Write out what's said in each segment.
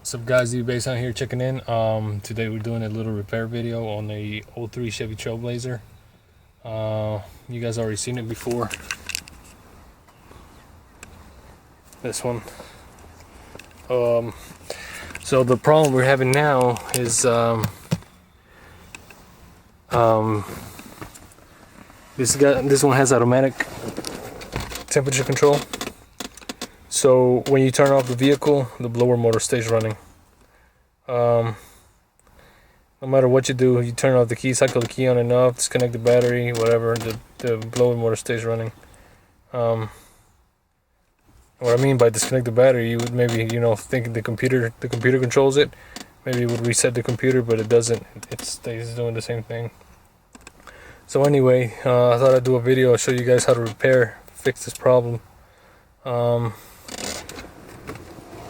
What's up guys, D-Base out here checking in. Today we're doing a little repair video on a 03 Chevy Trailblazer. You guys already seen it before. This one. So the problem we're having now is this one has automatic temperature control. So when you turn off the vehicle, the blower motor stays running. No matter what you do, you turn off the key, cycle the key on and off, disconnect the battery, whatever, the blower motor stays running. What I mean by disconnect the battery, you would maybe, think the computer controls it. Maybe it would reset the computer, but it doesn't. It stays doing the same thing. So anyway, I thought I'd do a video, show you guys how to fix this problem.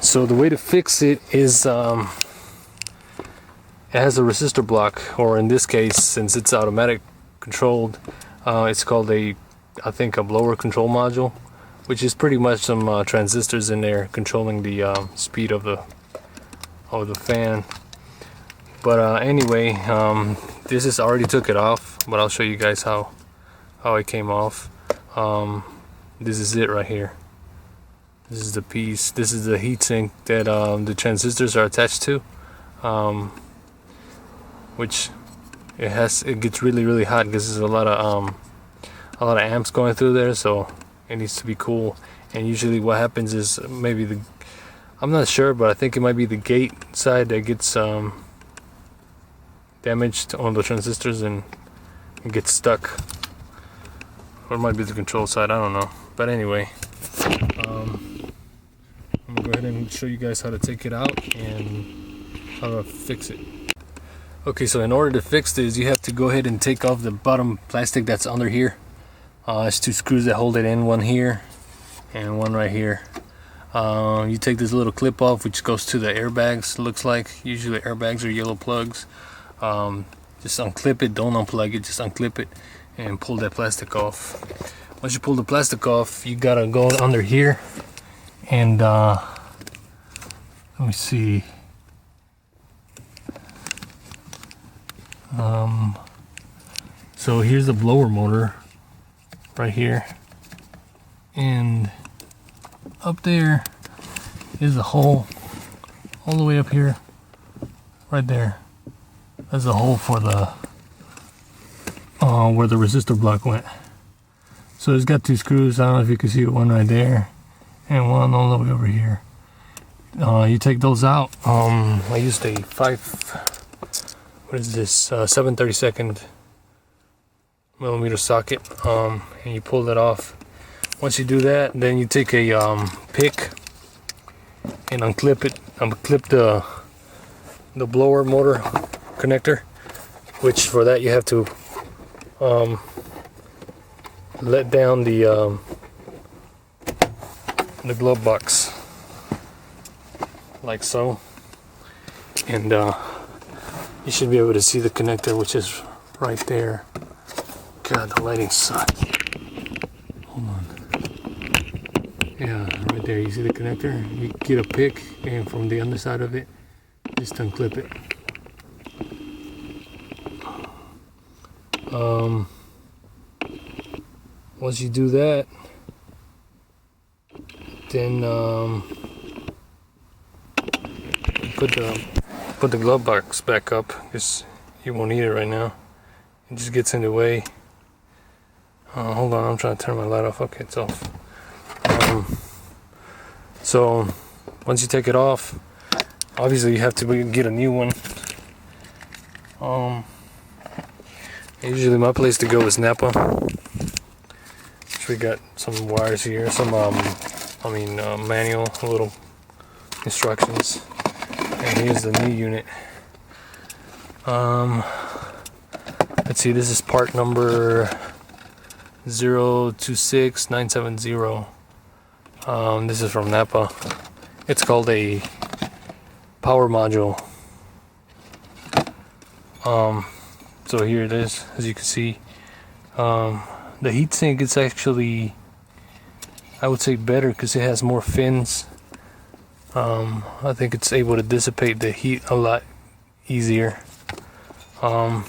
So the way to fix it is it has a resistor block, or in this case, since it's automatic controlled, it's called I think a blower control module, which is pretty much some transistors in there controlling the speed of the fan. But anyway, this is already took it off, but I'll show you guys how it came off. This is it right here. This is the piece. This is the heatsink that the transistors are attached to, which it gets really hot because there's a lot of amps going through there, so it needs to be cool. And usually what happens is maybe I'm not sure, but I think it might be the gate side that gets damaged on the transistors and it gets stuck, or it might be the control side, I don't know. But anyway, I'm gonna go ahead and show you guys how to take it out and how to fix it. Okay, so in order to fix this, you have to go ahead and take off the bottom plastic that's under here. It's two screws that hold it in, one here and one right here. You take this little clip off, which goes to the airbags. Looks like usually airbags are yellow plugs. Just unclip it, don't unplug it, just unclip it and pull that plastic off. Once you pull the plastic off, you gotta go under here and let me see. So here's the blower motor right here, and up there is a hole all the way up here, right there. There's a hole for the where the resistor block went. So it's got two screws. I don't know if you can see it, one right there and one all the way over here. You take those out. I used a 7/32 millimeter socket, and you pull that off. Once you do that, then you take a pick and unclip it. Unclip the blower motor connector, which for that you have to let down the glove box like so, and you should be able to see the connector, which is right there. God, the lighting sucks. Hold on. Yeah, right there. You see the connector? You get a pick, and from the underside of it, just unclip it. Once you do that, then put the glove box back up, because you won't need it right now. It just gets in the way. Hold on, I'm trying to turn my light off. Okay, it's off. So once you take it off, obviously you have to get a new one. Usually my place to go is Napa. We got some wires here, some manual little instructions, and here's the new unit. Let's see, this is part number 026970. This is from Napa. It's called a power module. So here it is, as you can see. The heatsink is actually, I would say, better because it has more fins I think it's able to dissipate the heat a lot easier. But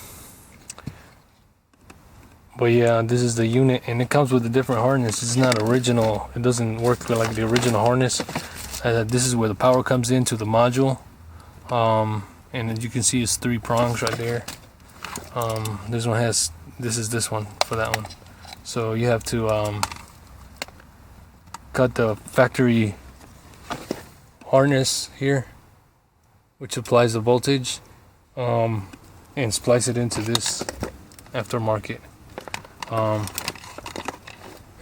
yeah, this is the unit, and it comes with a different harness. It's not original. It doesn't work like the original harness. This is where the power comes into the module. And as you can see, it's 3 prongs right there. This one has, this one for that one. So you have to cut the factory harness here, which applies the voltage, and splice it into this aftermarket. And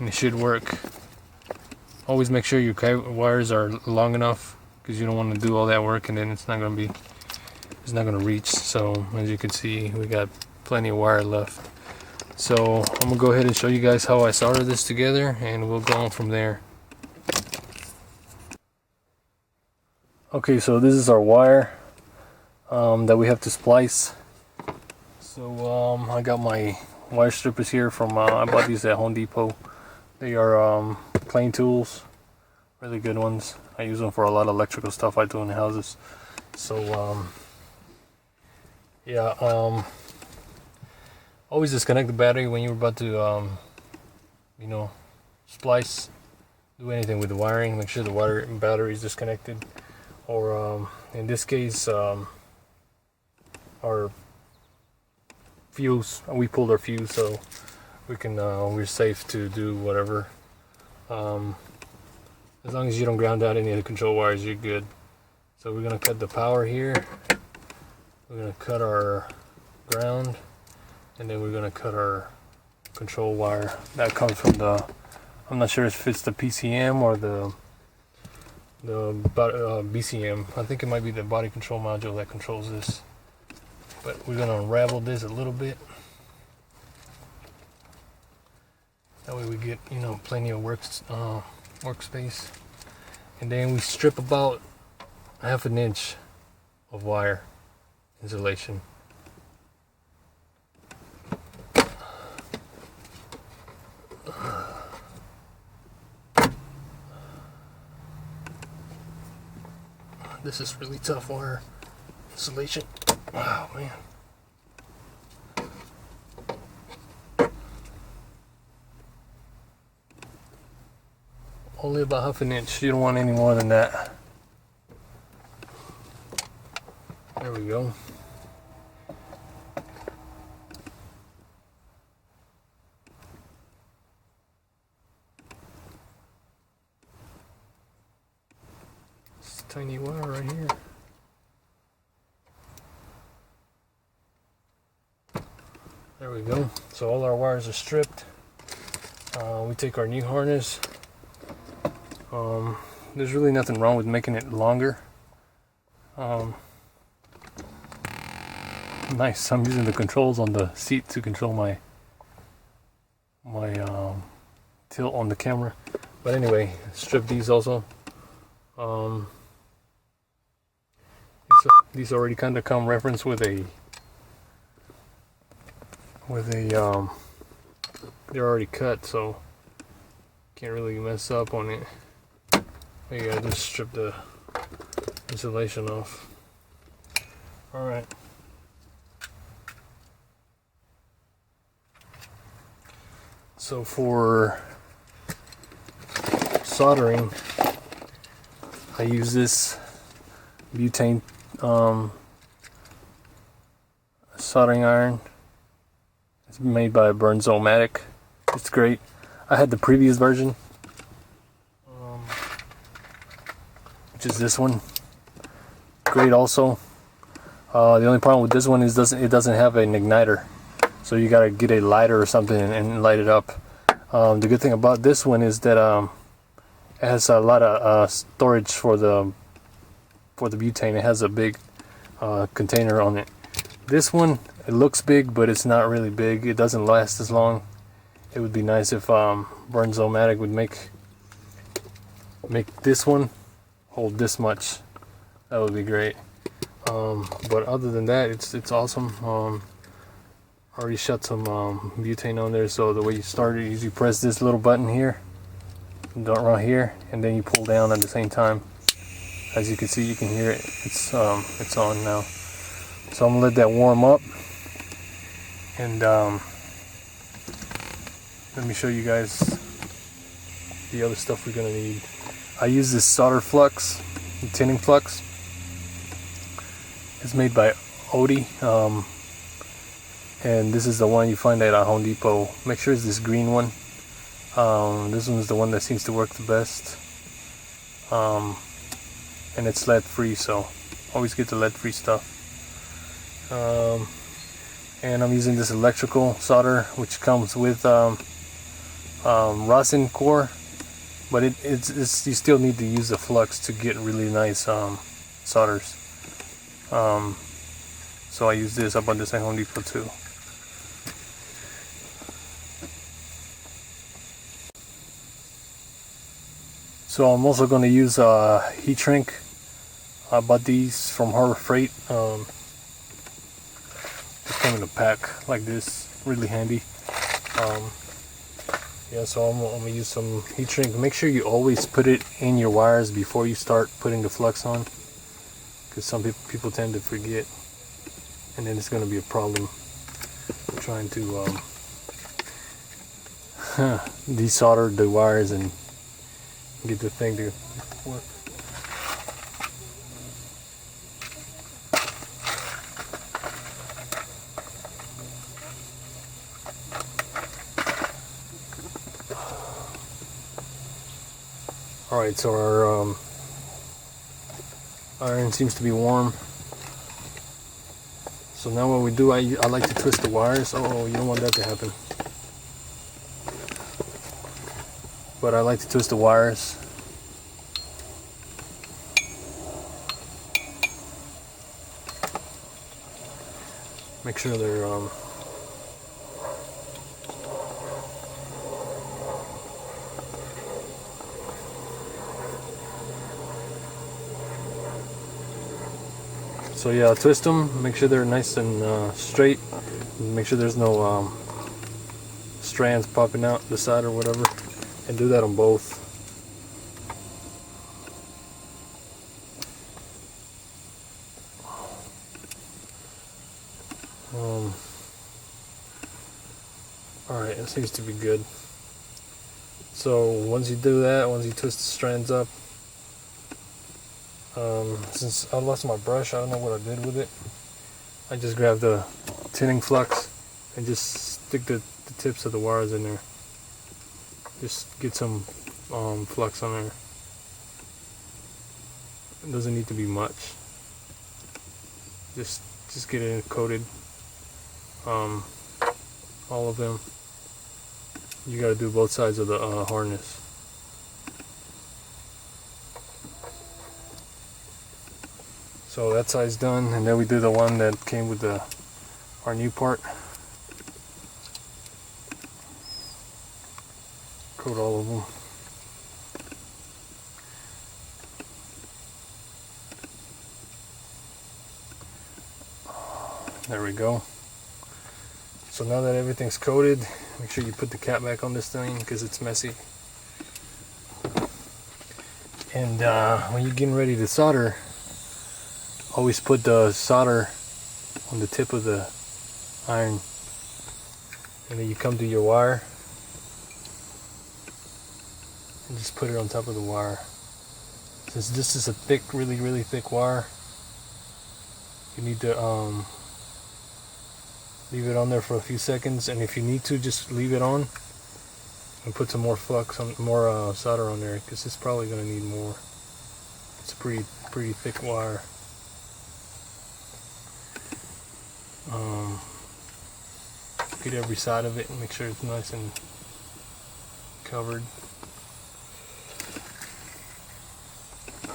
it should work. Always make sure your wires are long enough, because you don't want to do all that work and then it's not going to reach. So as you can see, we got plenty of wire left. So I'm gonna go ahead and show you guys how I solder this together, and we'll go on from there. Okay, so this is our wire that we have to splice. So I got my wire strippers here from I bought these at Home Depot. They are plain tools, really good ones. I use them for a lot of electrical stuff I do in the houses. So yeah, always disconnect the battery when you're about to you know, splice, do anything with the wiring. Make sure the battery is disconnected, or in this case our fuse, we pulled our fuse, so we can we're safe to do whatever. As long as you don't ground out any of the control wires, you're good. So we're gonna cut the power here, we're gonna cut our ground, and then we're gonna cut our control wire that comes from the, I'm not sure if it's the PCM or the BCM. I think it might be the body control module that controls this. But we're gonna unravel this a little bit. That way we get, you know, plenty of workspace. And then we strip about 1/2 inch of wire insulation. This is really tough wire insulation. Wow, man. Only about 1/2 inch. You don't want any more than that. There we go. This tiny wire right here. There we go. So all our wires are stripped. We take our new harness. There's really nothing wrong with making it longer. Nice. I'm using the controls on the seat to control my tilt on the camera. But anyway, strip these also. These already kind of come referenced with a they're already cut, so can't really mess up on it. But yeah, just strip the insulation off. Alright. So for soldering, I use this butane soldering iron. It's made by Burns-O-Matic. It's great. I had the previous version, which is this one. Great also. The only problem with this one is it doesn't have an igniter, so you gotta get a lighter or something and light it up. The good thing about this one is that it has a lot of storage for the butane. It has a big container on it. This one, it looks big, but it's not really big. It doesn't last as long. It would be nice if Burns-O-Matic would make this one hold this much. That would be great. But other than that, it's awesome. Already shot some butane on there. So the way you start it is you press this little button here, right here, and then you pull down at the same time. As you can see, you can hear it. It's on now. So I'm gonna let that warm up, and let me show you guys the other stuff we're gonna need. I use this solder flux, the tinning flux. It's made by Odie, and this is the one you find at Home Depot. Make sure it's this green one. This one's the one that seems to work the best, and it's lead free, so always get the lead free stuff. And I'm using this electrical solder, which comes with rosin core, but it's you still need to use the flux to get really nice solders. So I use this. I bought this at Home Depot too. So I'm also going to use heat shrink. I bought these from Harbor Freight. They come in a pack like this, really handy. Yeah, so I'm gonna use some heat shrink. Make sure you always put it in your wires before you start putting the flux on, because some people tend to forget, and then it's gonna be a problem trying to desolder the wires and get the thing to work. Alright, so our iron seems to be warm. So now what we do, I like to twist the wires. Oh, you don't want that to happen. But I like to twist the wires. Make sure they're so yeah, twist them, make sure they're nice and straight, make sure there's no strands popping out the side or whatever, and do that on both. Alright, it seems to be good. So once you do that, once you twist the strands up, since I lost my brush, I don't know what I did with it. I just grabbed the tinning flux and just stick the tips of the wires in there. Just get some flux on there. It doesn't need to be much. Just get it coated. All of them. You gotta do both sides of the harness. So that side's done, and then we do the one that came with our new part. Coat all of them. There we go. So now that everything's coated, make sure you put the cap back on this thing because it's messy. And when you're getting ready to solder, always put the solder on the tip of the iron, and then you come to your wire and just put it on top of the wire. Since this is a thick, really thick wire, you need to leave it on there for a few seconds, and if you need to, just leave it on and put some more flux on, more solder on there, because it's probably going to need more. It's a pretty thick wire. Get every side of it and make sure it's nice and covered.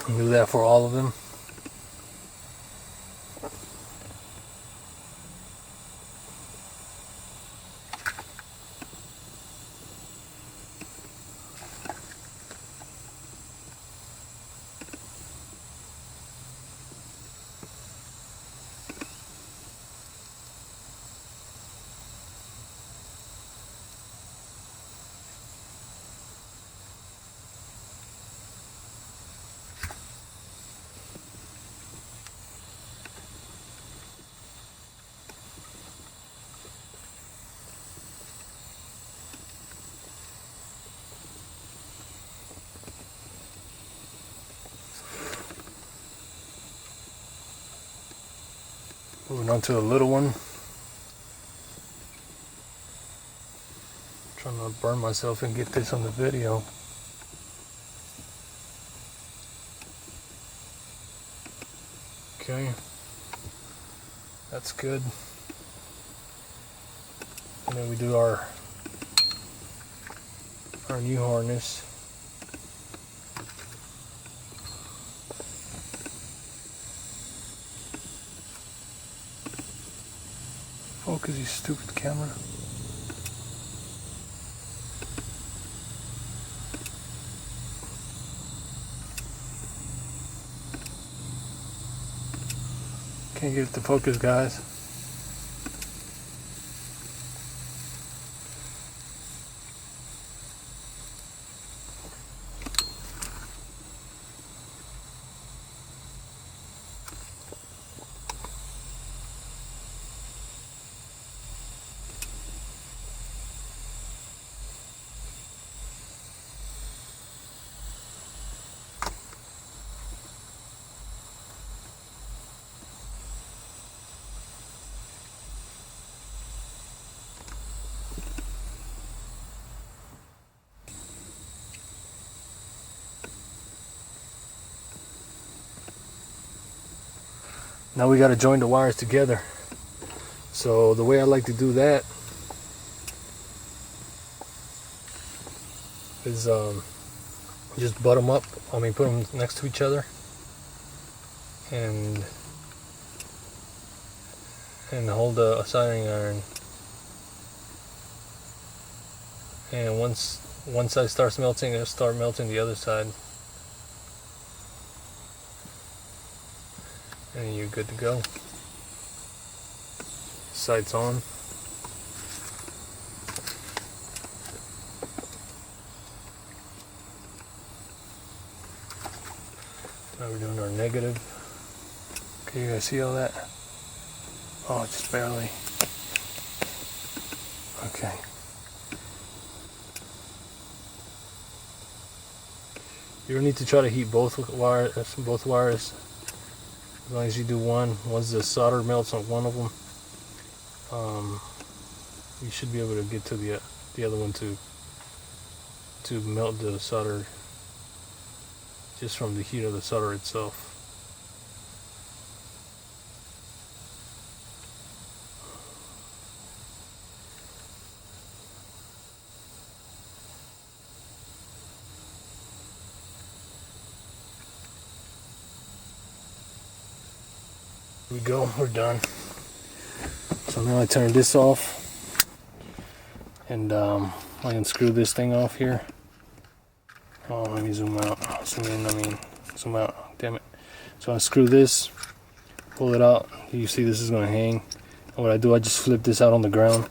And do that for all of them. Moving on to the little one. Trying not to burn myself and get this on the video. Okay, that's good. And then we do our new harness. Focus, you stupid camera. Can't get it to focus, guys. Now we got to join the wires together. So the way I like to do that is just butt them up. I mean, put them next to each other, and hold a soldering iron. And once one side starts melting, it'll start melting the other side. And you're good to go. Sights on. Now we're doing our negative. Okay, you guys see all that? Oh, just barely. Okay. You need to try to heat both wires. As long as you do one, once the solder melts on one of them, you should be able to get to the other one to melt the solder just from the heat of the solder itself. Here we go, we're done. So now I turn this off, and I unscrew this thing off here. Oh, let me zoom out. Zoom in, zoom out. Damn it. So I unscrew this, pull it out. You see this is going to hang. And what I do, I just flip this out on the ground.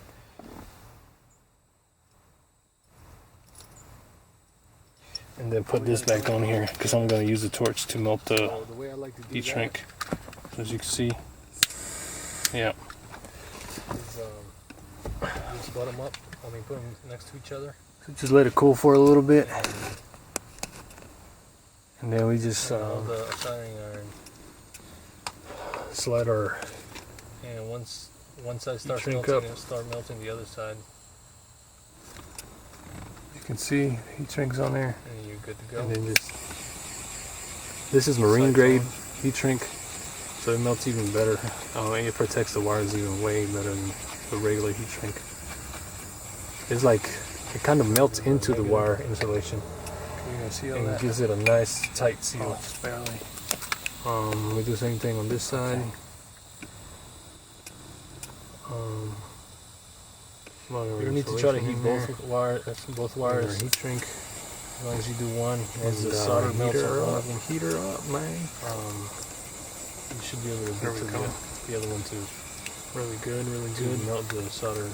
And then put this back on here, because I'm going to use the torch to melt the heat shrink. As you can see, yeah. Just butt them up. I mean, put them next to each other. So just let it cool for a little bit, and then we just hold the soldering iron. Slide our. And once one side starts melting, it'll start melting the other side. You can see heat shrinks on there. And you're good to go. And then just. This is marine grade heat shrink. So it melts even better. It protects the wires even way better than the regular heat shrink. It's like, it kind of melts into the wire insulation. And it gives it a nice tight seal. Just barely. We do the same thing on this side. You need to try to heat both wires. Heat shrink. As long as you do one, once the solder melts on one of them. Heat her up, man. You should be able to get to the other one too. Really good, really good. Melt the solder.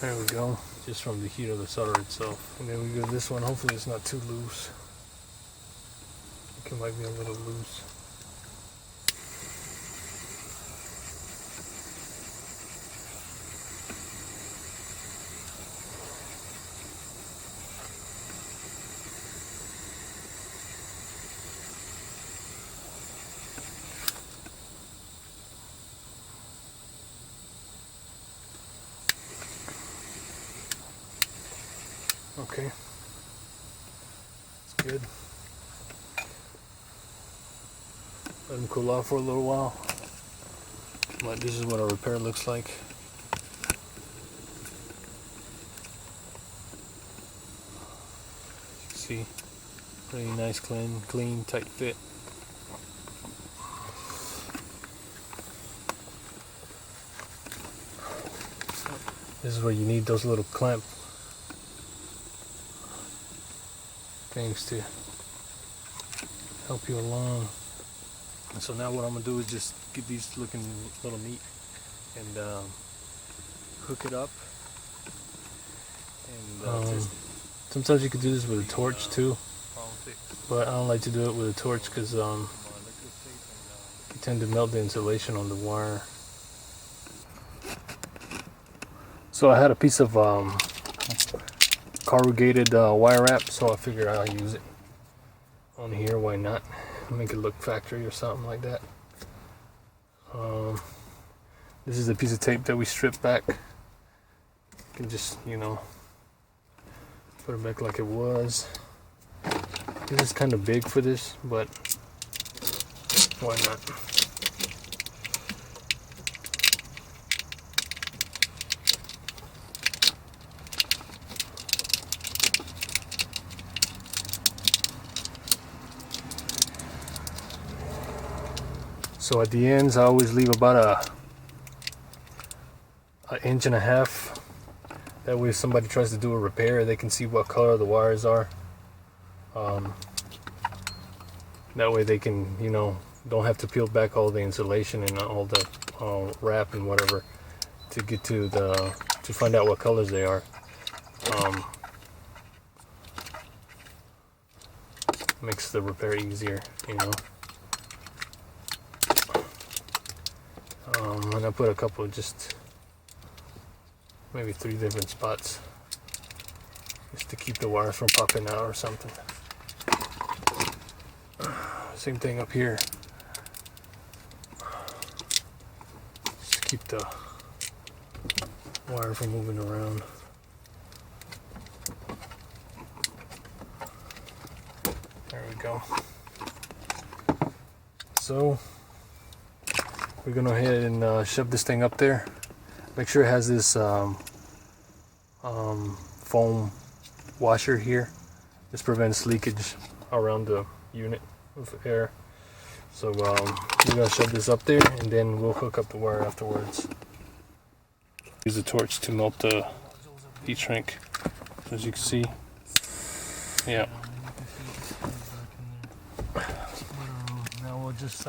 There we go. Just from the heat of the solder itself. And then we go this one. Hopefully it's not too loose. I think it might be a little loose. Okay, it's good. Let them cool off for a little while. But this is what a repair looks like. See, pretty nice, clean, tight fit. This is where you need those little clamp things to help you along. And so now what I'm gonna do is just get these looking a little neat and hook it up. And sometimes you could do this with a torch too, but I don't like to do it with a torch because you tend to melt the insulation on the wire. So I had a piece of corrugated wire wrap, so I figured I'll use it on here. Why not? Make it look factory or something like that. This is a piece of tape that we stripped back. You can just, you know, put it back like it was. This is kind of big for this, but why not? So at the ends, I always leave about an inch and a half. That way if somebody tries to do a repair, they can see what color the wires are. That way they can, you know, don't have to peel back all the insulation and all the wrap and whatever to get to find out what colors they are. Makes the repair easier, you know. And I put a couple, just maybe 3 different spots, just to keep the wires from popping out or something. Same thing up here. Just keep the wire from moving around. There we go. So we're gonna go ahead and shove this thing up there. Make sure it has this foam washer here. This prevents leakage around the unit of air. So we're gonna shove this up there and then we'll hook up the wire afterwards. Use a torch to melt the heat shrink, as you can see. Yeah. Now we'll just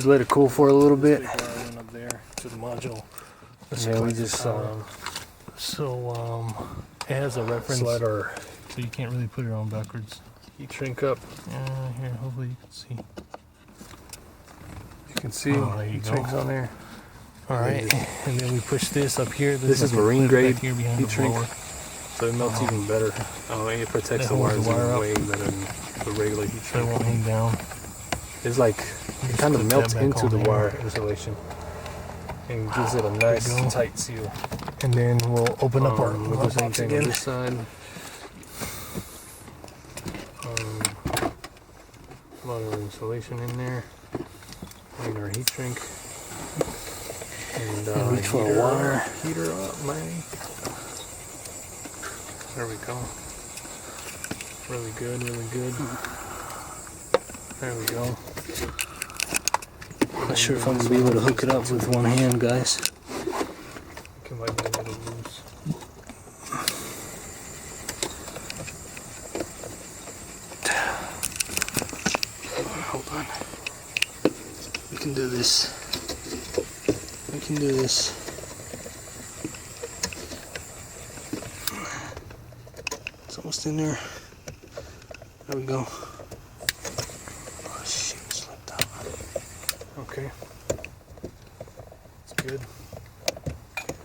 let it cool for a little bit. Up there to the module. Yeah, we just it has a reference slider, so you can't really put it on backwards. Heat shrink up. Here, hopefully you can see. You can see heat shrinks on there. All right, and then we push this up here. This is marine grade heat shrink, so it melts even better. It protects the wires way better than the regular heat shrink. It won't hang down. It's like it kind of melts into the wire insulation and gives it a nice tight seal. And then we'll open up our box again. On this side. A lot of insulation in there. And our heat shrink. And reach for a wire. Heater up, man. There we go. Really good, really good. There we go. Not sure if I'm going to be able to hook it up with one hand, guys. I think it might be a little loose. Hold on. We can do this. We can do this. It's almost in there. There we go. Okay, it's good.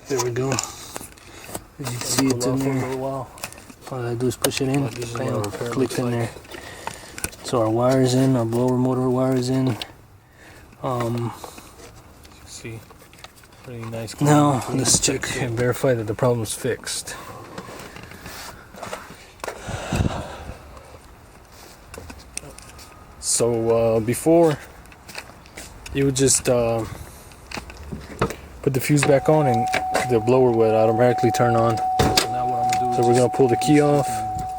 There we go. As you can see, it's in there. All I do is push it in, bam, click in there. So our wire is in, our blower motor wire is in. See, pretty nice. Now let's check and verify that the problem is fixed. So before, you would just put the fuse back on and the blower would automatically turn on. So now what I'm gonna do So is we're gonna pull the key off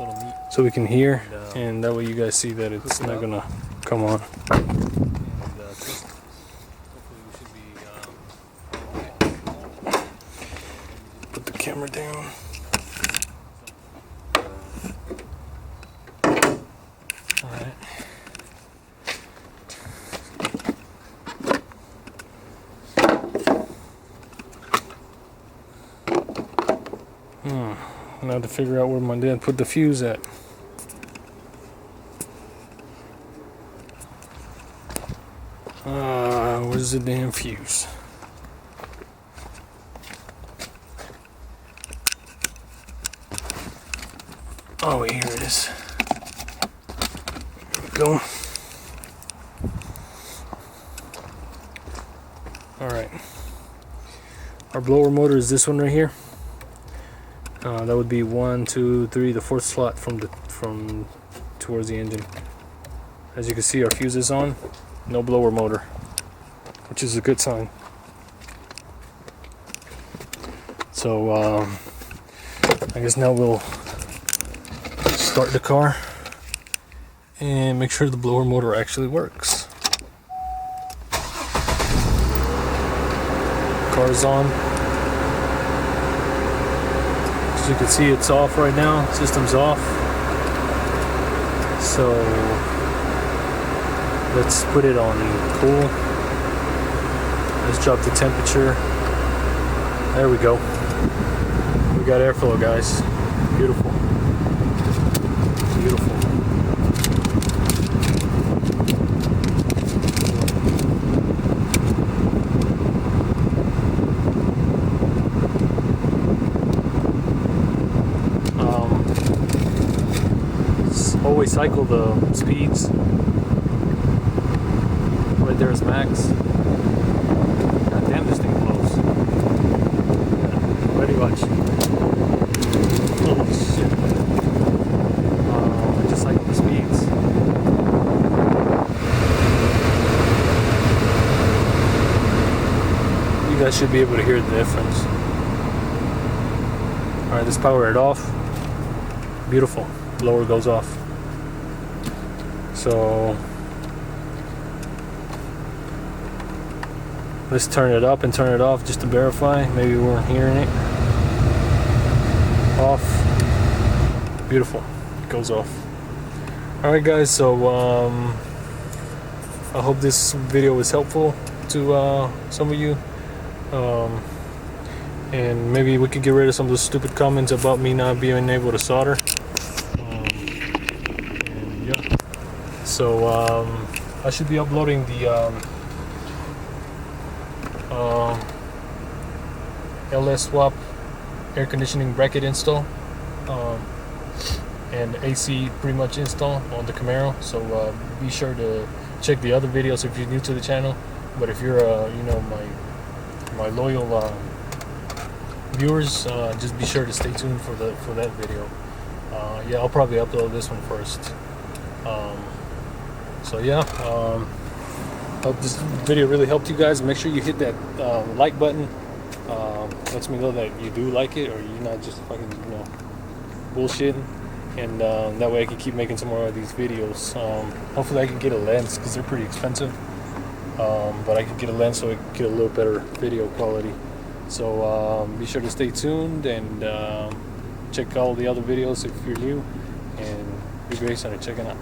little meat, so we can hear, and and that way you guys see that it's not gonna come on. twist. Hopefully we should be Put the camera down. Alright. Now to figure out where my dad put the fuse at. Where's the damn fuse? Oh, here it is. There we go. Alright. Our blower motor is this one right here. That would be 1, 2, 3, the fourth slot from towards the engine. As you can see, our fuse is on. No blower motor, which is a good sign. So I guess now we'll start the car and make sure the blower motor actually works. Car is on. As you can see, it's off right now. System's off. So let's put it on cool. Let's drop the temperature. There we go. We got airflow, guys. Beautiful. Beautiful. Always cycle the speeds. Right there is max. God damn, this thing blows. Ready, watch. Holy shit. I just cycle the speeds. You guys should be able to hear the difference. Alright, let's power it off. Beautiful. Blower goes off. So let's turn it up and turn it off just to verify. Maybe we weren't hearing it. Off. Beautiful. It goes off. Alright guys, so I hope this video was helpful to some of you. And maybe we could get rid of some of those stupid comments about me not being able to solder. And yeah. So I should be uploading the LS swap air conditioning bracket install and AC pretty much install on the Camaro. So be sure to check the other videos if you're new to the channel. But if you're you know, my loyal viewers, just be sure to stay tuned for that video. Yeah, I'll probably upload this one first. So yeah, hope this video really helped you guys. Make sure you hit that like button. Lets me know that you do like it, or you're not just fucking, you know, bullshitting. And that way I can keep making some more of these videos. Hopefully I can get a lens, because they're pretty expensive. But I can get a lens so I can get a little better video quality. So be sure to stay tuned and check all the other videos if you're new. And be great on checking out.